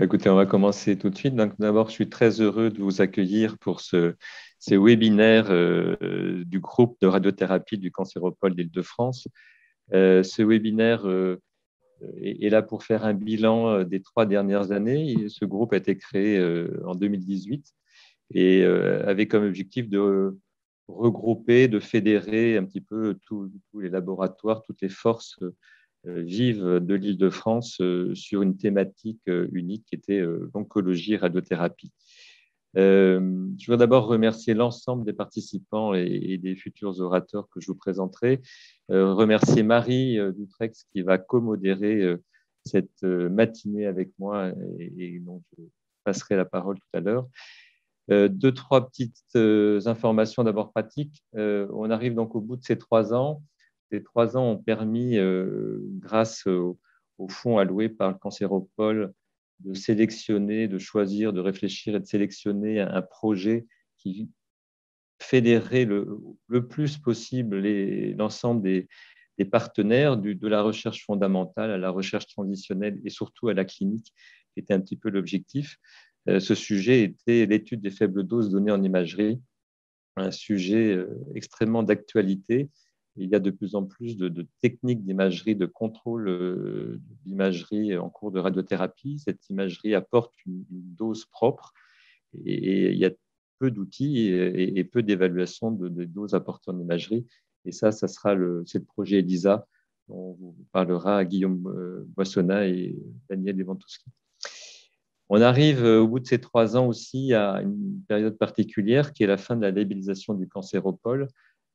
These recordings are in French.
Écoutez, on va commencer tout de suite. Donc, d'abord, je suis très heureux de vous accueillir pour ces webinaires du groupe de radiothérapie du Cancéropole d'Île-de-France. Ce webinaire est là pour faire un bilan des 3 dernières années. Ce groupe a été créé en 2018 et avait comme objectif de regrouper, de fédérer un petit peu tous les laboratoires, toutes les forces vives de l'Île-de-France sur une thématique unique qui était l'oncologie et radiothérapie. Je voudrais d'abord remercier l'ensemble des participants et des futurs orateurs que je vous présenterai. Remercier Marie Dutrex qui va co-modérer cette matinée avec moi et dont je passerai la parole tout à l'heure. Deux, trois petites informations d'abord pratiques. On arrive donc au bout de ces 3 ans. Ces 3 ans ont permis, grâce au fonds alloué par le Cancéropole, de sélectionner, de choisir, de réfléchir et de sélectionner un projet qui fédérait le plus possible l'ensemble des partenaires, de la recherche fondamentale à la recherche transitionnelle et surtout à la clinique, qui était un petit peu l'objectif. Ce sujet était l'étude des faibles doses données en imagerie, un sujet extrêmement d'actualité. Il y a de plus en plus de techniques d'imagerie, de contrôle d'imagerie en cours de radiothérapie. Cette imagerie apporte une dose propre et il y a peu d'outils et peu d'évaluation des doses apportées en imagerie. Et c'est le projet ELISA dont vous parlera Guillaume Boissonnat et Daniel Lewandowski. On arrive au bout de ces 3 ans aussi à une période particulière qui est la fin de la labellisation du Cancéropole,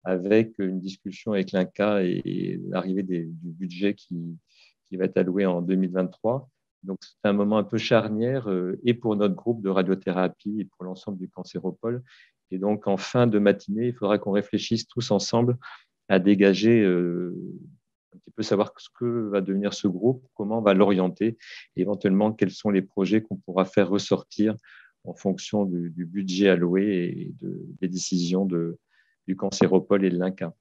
avec une discussion avec l'INCa et l'arrivée du budget qui va être alloué en 2023. Donc, c'est un moment un peu charnière et pour notre groupe de radiothérapie et pour l'ensemble du Cancéropole. Et donc, en fin de matinée, il faudra qu'on réfléchisse tous ensemble à dégager un petit peu savoir ce que va devenir ce groupe, comment on va l'orienter, éventuellement quels sont les projets qu'on pourra faire ressortir en fonction du budget alloué et des décisions du Cancéropole et de l'INCa.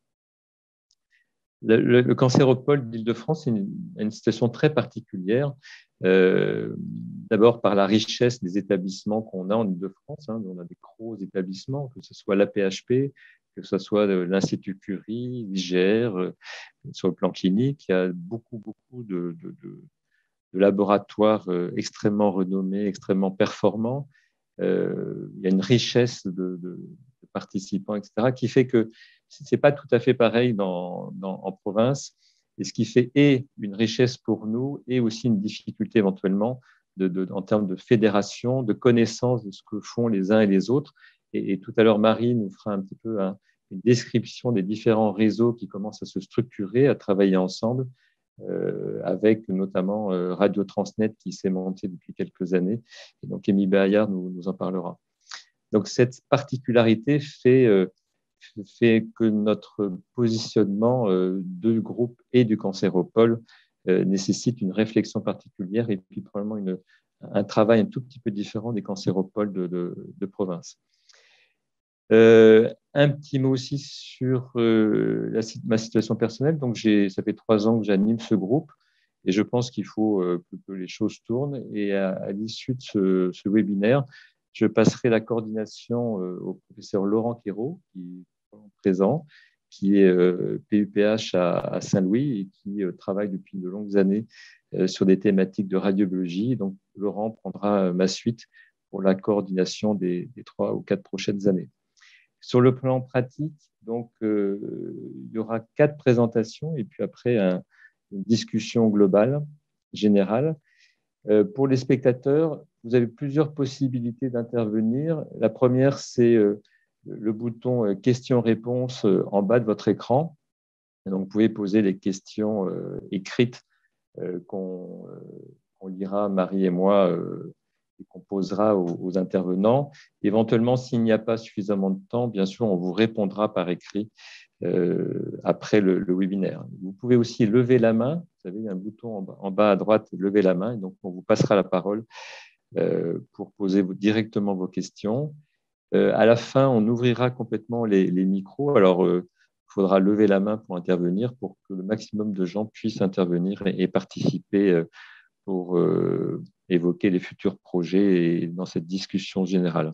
Le Cancéropole d'Île-de-France a une situation très particulière, d'abord par la richesse des établissements qu'on a en Île-de-France. On a des gros établissements, que ce soit l'AP-HP, que ce soit l'Institut Curie, l'IGR, sur le plan clinique. Il y a beaucoup de laboratoires extrêmement renommés, extrêmement performants. Il y a une richesse de participants, etc., qui fait que ce n'est pas tout à fait pareil en province. Et ce qui fait une richesse pour nous et aussi une difficulté éventuellement en termes de fédération, de connaissance de ce que font les uns et les autres. Et tout à l'heure, Marie nous fera un petit peu une description des différents réseaux qui commencent à se structurer, à travailler ensemble, avec notamment Radio Transnet qui s'est monté depuis quelques années. Et donc, Émile Bayard nous en parlera. Donc, cette particularité fait que notre positionnement du groupe et du Cancéropole nécessite une réflexion particulière et puis probablement un travail un tout petit peu différent des Cancéropoles de province. Un petit mot aussi sur ma situation personnelle. Donc, ça fait 3 ans que j'anime ce groupe et je pense qu'il faut que les choses tournent. Et à l'issue de ce webinaire, je passerai la coordination au professeur Laurent Quérault, qui est présent, qui est PUPH à Saint-Louis et qui travaille depuis de longues années sur des thématiques de radiobiologie. Donc, Laurent prendra ma suite pour la coordination des 3 ou 4 prochaines années. Sur le plan pratique, donc, il y aura 4 présentations et puis après une discussion globale, générale. Pour les spectateurs, vous avez plusieurs possibilités d'intervenir. La première, c'est le bouton questions-réponses en bas de votre écran. Donc, vous pouvez poser les questions écrites qu'on lira, Marie et moi, et qu'on posera aux intervenants. Éventuellement, s'il n'y a pas suffisamment de temps, bien sûr, on vous répondra par écrit après le webinaire. Vous pouvez aussi lever la main. Vous savez, il y a un bouton en bas à droite, lever la main. Et donc, on vous passera la parole pour poser directement vos questions. À la fin, on ouvrira complètement les micros. Alors, il faudra lever la main pour intervenir pour que le maximum de gens puissent intervenir et participer pour évoquer les futurs projets dans cette discussion générale.